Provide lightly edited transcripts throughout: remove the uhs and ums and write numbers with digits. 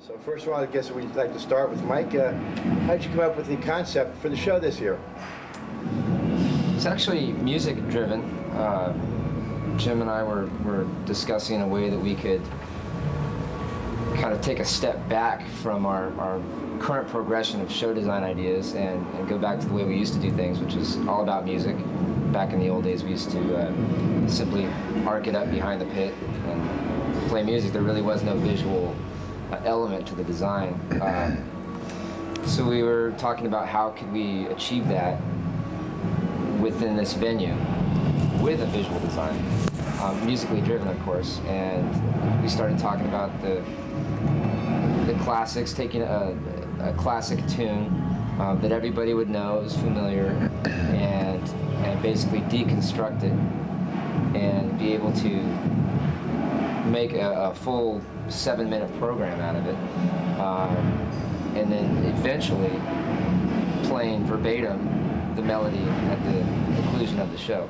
So first of all, I guess we'd like to start with Mike. How'd you come up with the concept for the show this year? It's actually music driven. Jim and I were discussing a way that we could kind of take a step back from our current progression of show design ideas and go back to the way we used to do things, which is all about music. Back in the old days, we used to simply arc it up behind the pit and play music. There really was no visual element to the design. So we were talking about how could we achieve that within this venue with a visual design, musically driven, of course. And we started talking about the classics, taking a classic tune that everybody would know, is familiar, and basically deconstruct it and be able to make a full 7-minute program out of it, and then eventually playing verbatim the melody at the conclusion of the show.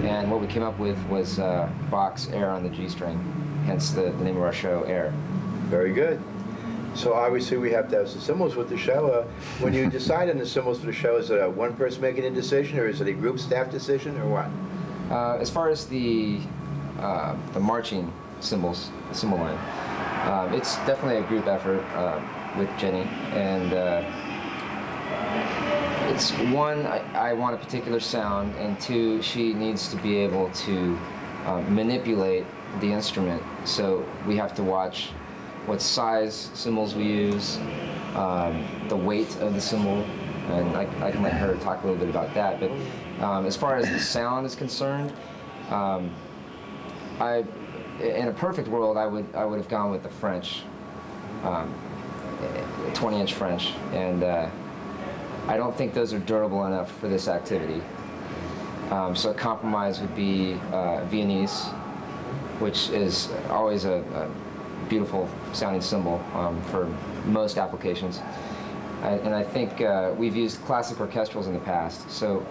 And what we came up with was Bach's Air on the G string, hence the name of our show, Air. Very good. So obviously we have to have some symbols with the show. When you decide on the symbols for the show, is it one person making a decision, or is it a group staff decision, or what? As far as the marching symbols, the symbol line, it's definitely a group effort with Jenny, and it's one, I want a particular sound, and two, she needs to be able to manipulate the instrument, so we have to watch what size cymbals we use, the weight of the cymbal, and I can let her talk a little bit about that. But as far as the sound is concerned, in a perfect world, I would have gone with the French, 20-inch French, and I don't think those are durable enough for this activity. So a compromise would be Viennese, which is always a beautiful sounding cymbal for most applications. And I think we've used classic orchestrals in the past, so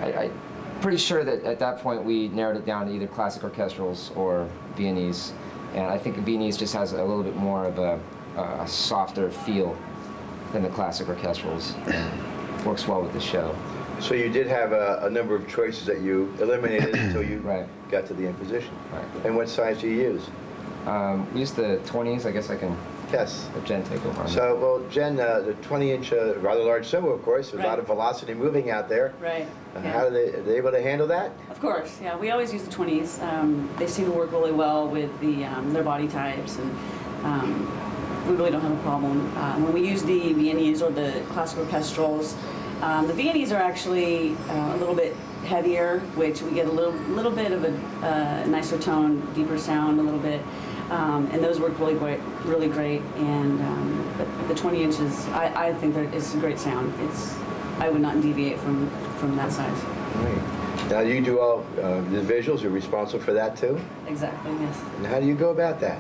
I'm pretty sure that at that point we narrowed it down to either classic orchestrals or Viennese. And I think Viennese just has a little bit more of a softer feel than the classic orchestrals, and works well with the show. So you did have a number of choices that you eliminated until you got to the end position. Right. And what size do you use? We use the 20s. I guess I can let Jen take over on So, well, Jen, the 20-inch, rather large cymbal, of course, there's a lot of velocity moving out there. Right. How are they able to handle that? Of course, yeah. We always use the 20s. They seem to work really well with their body types, and we really don't have a problem. When we use the Viennese or the classical orchestrals, the Viennese are actually a little bit heavier, which we get a little bit of a nicer tone, deeper sound a little bit. And those work really great. And but the 20 inches, I think that it's a great sound. I would not deviate from that size. Right. Now you do all the visuals. You're responsible for that too. Exactly. Yes. And how do you go about that?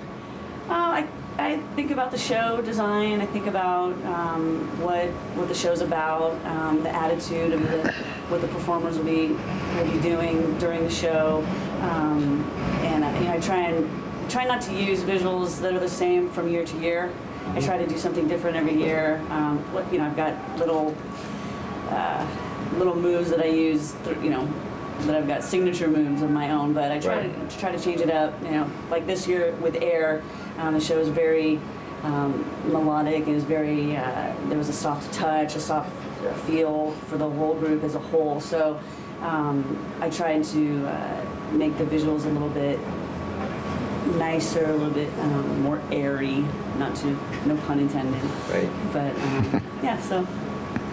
I think about the show design. I think about what the show's about, the attitude of what the performers will be doing during the show, and I try not to use visuals that are the same from year to year. I try to do something different every year. I've got little moves that I use. That I've got signature moves of my own, but I try to change it up. Like this year with Air, the show is very melodic. It was very there was a soft touch, a soft feel for the whole group as a whole. So I tried to make the visuals a little bit nicer, a little bit more airy, no pun intended. Right. But yeah, so.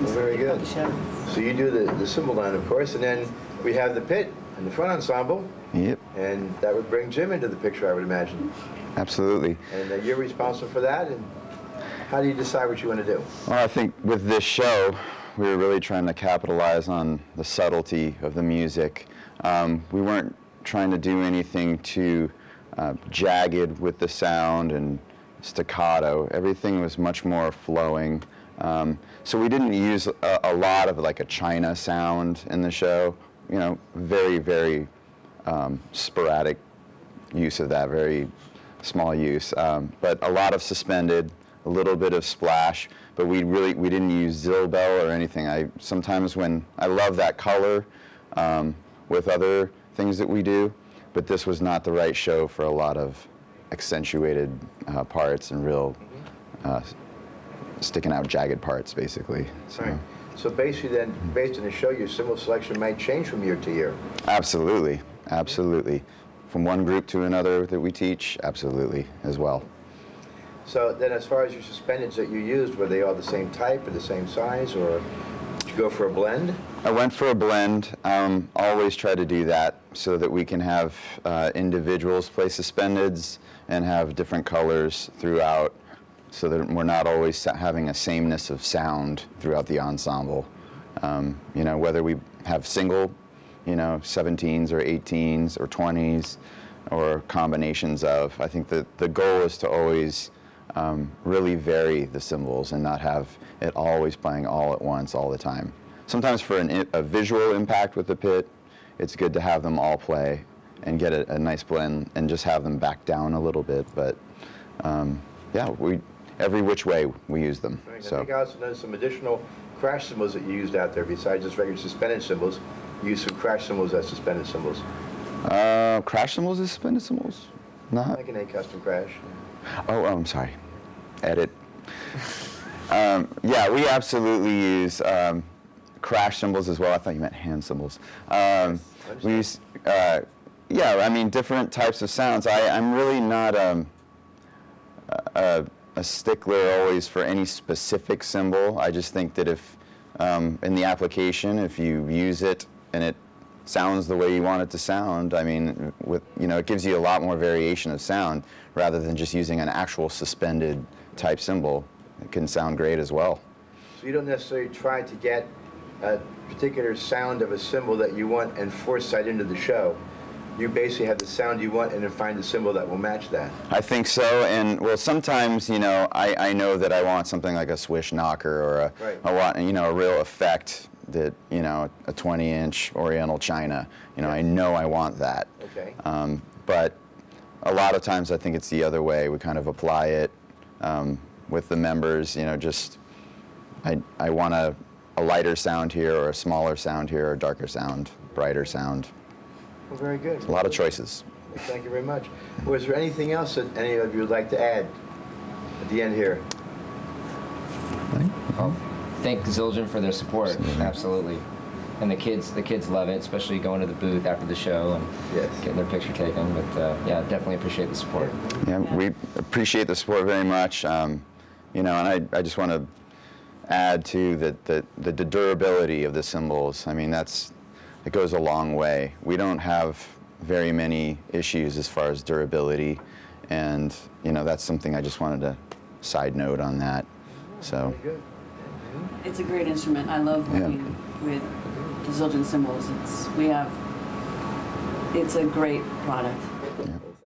Well, very good. The show. So you do the cymbal line, of course, and then we have the pit and the front ensemble. Yep. And that would bring Jim into the picture, I would imagine. Absolutely. And you're responsible for that. And how do you decide what you want to do? Well, I think with this show, we were really trying to capitalize on the subtlety of the music. We weren't trying to do anything too jagged with the sound and staccato. Everything was much more flowing. So we didn't use a lot of like a China sound in the show. Very, very sporadic use of that, very small use. But a lot of suspended, a little bit of splash, but we didn't use Zilbel or anything. Sometimes when I love that color with other things that we do, but this was not the right show for a lot of accentuated parts and real sticking out jagged parts, basically. So. Right. So basically then, based on the show, your cymbal selection might change from year to year. Absolutely, absolutely. From one group to another that we teach, absolutely, as well. So then as far as your suspendeds that you used, were they all the same type or the same size, or did you go for a blend? I went for a blend. Always try to do that so that we can have individuals play suspendeds and have different colors throughout, so that we're not always having a sameness of sound throughout the ensemble. You know, whether we have single, you know, 17s or 18s or 20s or combinations of, I think that the goal is to always really vary the cymbals and not have it always playing all at once all the time. Sometimes for a visual impact with the pit, it's good to have them all play and get a nice blend and just have them back down a little bit. But yeah, every which way we use them. Right. So. I think I also noticed some additional crash cymbals that you used out there besides just regular suspended cymbals. You used some crash cymbals as suspended cymbals. Crash cymbals as suspended cymbals? Not? Like an A custom crash. Oh, I'm sorry. Edit. Yeah, we absolutely use crash cymbals as well. I thought you meant hand cymbals. We use, yeah, I mean, different types of sounds. I'm really not a stickler always for any specific cymbal. I just think that if, in the application, if you use it and it sounds the way you want it to sound, I mean, you know, it gives you a lot more variation of sound rather than just using an actual suspended type cymbal. It can sound great as well. So you don't necessarily try to get a particular sound of a cymbal that you want and force that into the show. You basically have the sound you want and then find the cymbal that will match that. I think so, and well, sometimes, you know, I know that I want something like a swish knocker or I want, you know, a real effect that, you know, a 20-inch Oriental China, you know, I know I want that. Okay. But a lot of times I think it's the other way. We kind of apply it with the members, you know, just I want a lighter sound here or a smaller sound here or a darker sound, brighter sound. Well, very good. A lot of choices. Thank you very much. Was there anything else that any of you would like to add at the end here? Well, thank Zildjian for their support. Absolutely. And the kids love it, especially going to the booth after the show and getting their picture taken. But yeah, definitely appreciate the support. Yeah, we appreciate the support very much. You know, and I just want to add to that the durability of the cymbals. I mean, it goes a long way. We don't have very many issues as far as durability, and you know, that's something I just wanted to side note on that. So. Very good. It's a great instrument. I love working with the Zildjian cymbals. It's a great product.